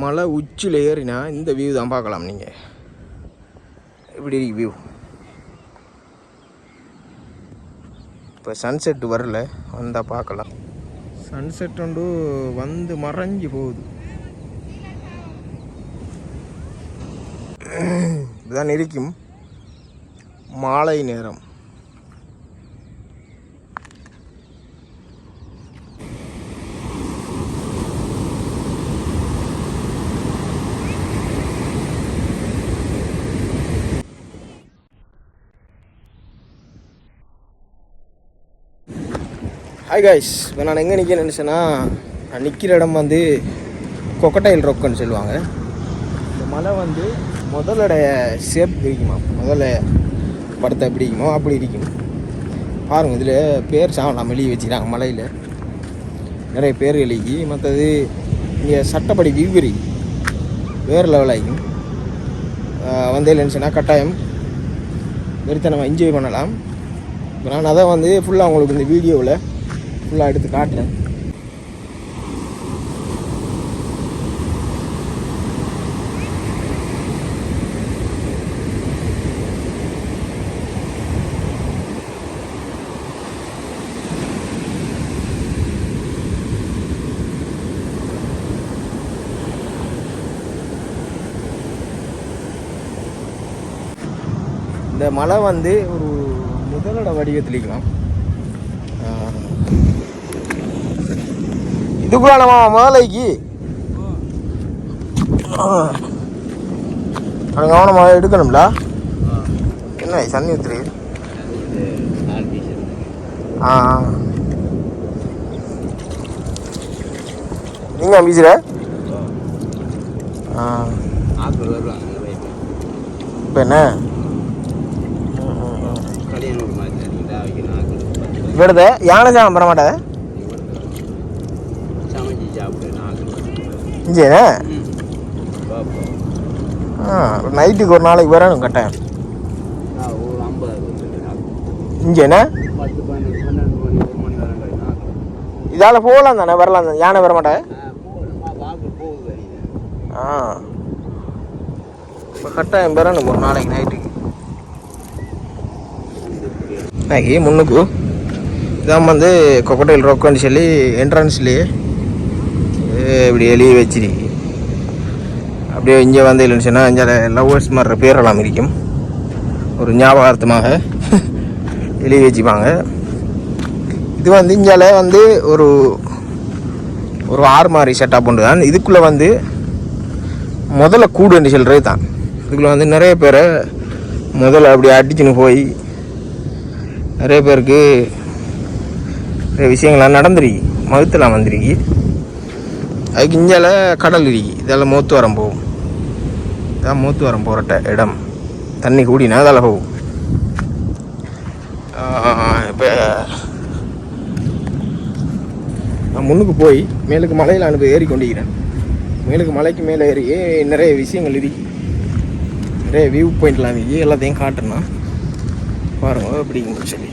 மலை உச்சியில் ஏறினா இந்த வியூ தான் பார்க்கலாம். நீங்கள் எப்படி வியூ இப்போ சன்செட் வரல, வந்தால் பார்க்கலாம். சன்செட் ஒன்று வந்து மறைஞ்சி போகுது. இதுதான் இருக்கும் மாலை நேரம். ஹாய் காய்ஸ், இப்போ நான் எங்கே நிற்கிறேன்னு நினச்சேன்னா, நான் நிற்கிற இடம் வந்து கொக்கட்டைல் ரொக்குன்னு சொல்லுவாங்க. இந்த மலை வந்து முதலோடைய ஷேப் இருக்குமா, முதல்ல படத்தை எப்படி இருக்குமோ அப்படி இருக்கும். பாருங்கள், இதில் பேர் சாவலாம் எழுதி வச்சுக்கிறாங்க. மலையில் நிறைய பேர் எழுதி. மற்றது இங்கே சட்டப்படி விவரி வேறு லெவலாகிக்கும். வந்து இல்லைன்னு கட்டாயம் வெறித்தனமாக என்ஜாய் பண்ணலாம். இப்போ நான் அதை வந்து ஃபுல்லாக உங்களுக்கு இந்த வீடியோவில் ஃபுல்லாக எடுத்து காட்டுறேன். இந்த மலை வந்து ஒரு முதலோட வடிவத்திலிக்கலாம். இதுக்குள்ள நம்ம முதலைக்கு கவனமாக எடுக்கணும்ல. என்ன சன்னி ஊத்துரு? நீங்க வீசுற இப்போ என்ன விடுத யானை சாமம் பெற மாட்டாத இஞ்சேண்ணே. நைட்டுக்கு ஒரு நாளைக்கு வரணும் கட்டாயம் இஞ்சேண்ணே. இதால் போகலாம் தானே, வரலாம் தானே, யானை வர மாட்டேன். இப்போ கட்டாயம் பெறணும் ஒரு நாளைக்கு நைட்டுக்கு. முன்னுக்கு இதான் வந்து கொக்கட்டைல் ரொக்குன்னு சொல்லி என்ட்ரன்ஸ்லேயே இப்படி எழுதி வச்சிருக்கு. அப்படியே இங்கே வந்து இல்லைன்னு சொன்னால் இங்கே லவ்வர்ஸ் மாதிரி பேரெல்லாம் இருக்கும். ஒரு ஞாபகார்த்தமாக எழுதி வச்சுப்பாங்க. இது வந்து இங்கே வந்து ஒரு ஒரு ஆறு மாதிரி செட்டப் உண்டு தான். இதுக்குள்ளே வந்து முதல்ல கூடுன்னு சொல்கிறது தான். இதுக்குள்ளே வந்து நிறைய பேரை முதல்ல அப்படி அடிச்சுன்னு போய் நிறைய பேருக்கு நிறைய விஷயங்கள்லாம் நடந்துருக்கு, மகுத்தெல்லாம் வந்துருக்கு. அதுக்கு இஞ்சால கடல் இருக்கு. இதெல்லாம் மூத்துவரம் போகும். இதான் மூத்துவரம் போகிற இடம். தண்ணி கூடினா அதில் போகும். இப்போ நான் முன்னுக்கு போய் மேலுக்கு மலையில் அனுப்பி ஏறி கொண்டிருக்கிறேன். மேலுக்கு மலைக்கு மேலே ஏறி நிறைய விஷயங்கள் இருக்கு, நிறைய வியூ பாயிண்ட்லாம் இருக்கு. எல்லாத்தையும் காட்டுறேன்னா பாருங்க அப்படிங்க சொல்லி.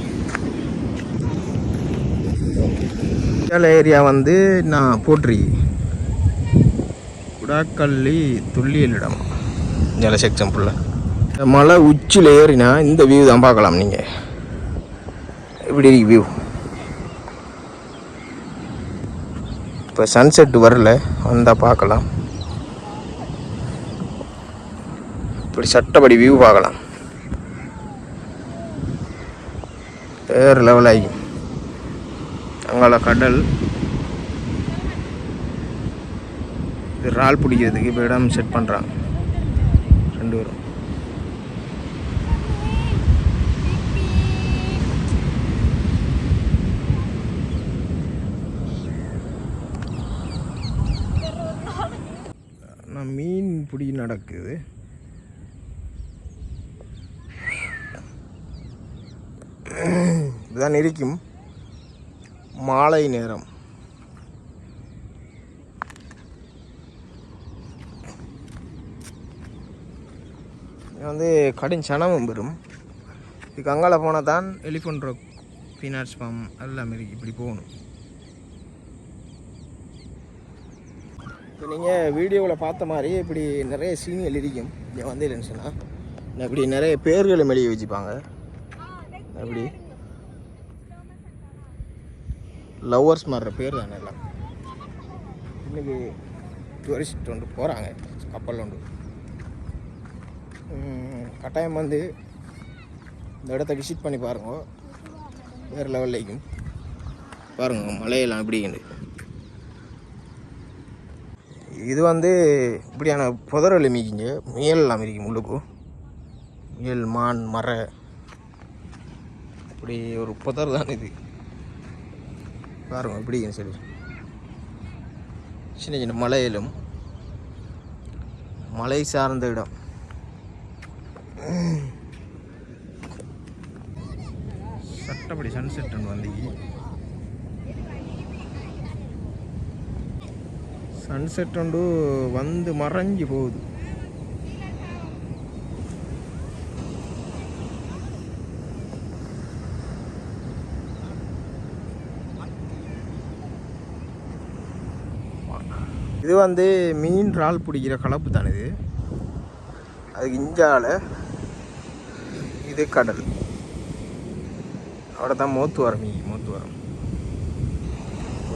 ஏரியா வந்து நான் போட்டிருக்கேன் குடாக்கல்லி துல்லியல் இடம் ஜல செக்ஷன் ஃபுல்லாக. மலை உச்சியில் ஏறினா இந்த வியூ தான் பார்க்கலாம். நீங்கள் எப்படி இருக்கு வியூ? இப்போ சன்செட் வரல, வந்தால் பார்க்கலாம். இப்படி சட்டப்படி வியூ பார்க்கலாம். வேறு லெவல் ஆகிக்கும். அங்கால கடல். இறால் பிடிக்கிறதுக்கு இப்போ இடம் செட் பண்ணுறாங்க ரெண்டு பேரும். மீன் பிடி நடக்குது. இதுதான் இருக்கும் மாலை நேரம். வந்து கடும் சனமும் பெறும். இதுக்கு அங்கால போனால் தான் எலிஃபண்ட் ராக், பீனாட்ஸ் ஃபார்ம் எல்லாம் இருக்கு. இப்படி போகணும். இப்போ நீங்கள் வீடியோவில் பார்த்த மாதிரி இப்படி நிறைய சீனியல் இருக்கும். இங்கே வந்து இல்லைன்னு சொன்னால் இப்படி நிறைய பேர்களை மெழுகி வச்சுப்பாங்க. அப்படி லவ்வர்ஸ் மாறுற பேர் தானே எல்லாம். இன்றைக்கி டூரிஸ்ட் ஒன்று போகிறாங்க, கப்பல் ஒன்று. கட்டாயம் வந்து இந்த இடத்த விசிட் பண்ணி பாருங்க. வேறு லெவல்லைக்கும் பாருங்க மலையெல்லாம் எப்படின்னு. இது வந்து இப்படியான புதறல் மிக்கிங்க முயல்லாம் இருக்கும் உள்ளுக்கும். முயல், மான், மர இப்படி ஒரு புதர் தான் இது. பாருங்க எப்படின்னு சொல்லி சின்ன சின்ன மலையிலும் மலை சார்ந்த இடம். சட்டப்படி சன்செட் வந்து சன்செட் ஒன்று வந்து மறைஞ்சு போகுது. இது வந்து மீன் இறால் பிடிக்கிற கலப்பு தானே இது. அதுக்கு இஞ்சால இது கடல். അവിടെ தான் மூத்துவரம். மூத்துவரம்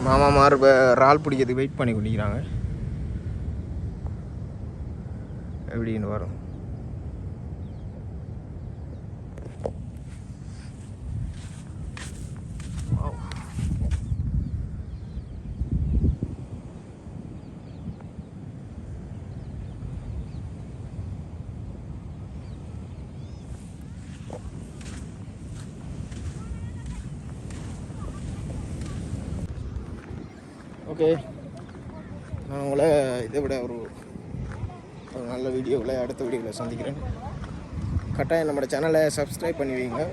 மாமாமார் இறால் பிடிக்கிறதுக்கு வெயிட் பண்ணி கொண்டிருக்கிறாங்க. எப்படின்னு வரும். ஓகே, நான் உங்களை இதை விட ஒரு நல்ல வீடியோவில் அடுத்த வீடியோவில் சந்திக்கிறேன். கட்டாயம் நம்ம சேனலை சப்ஸ்கிரைப் பண்ணி வைங்க.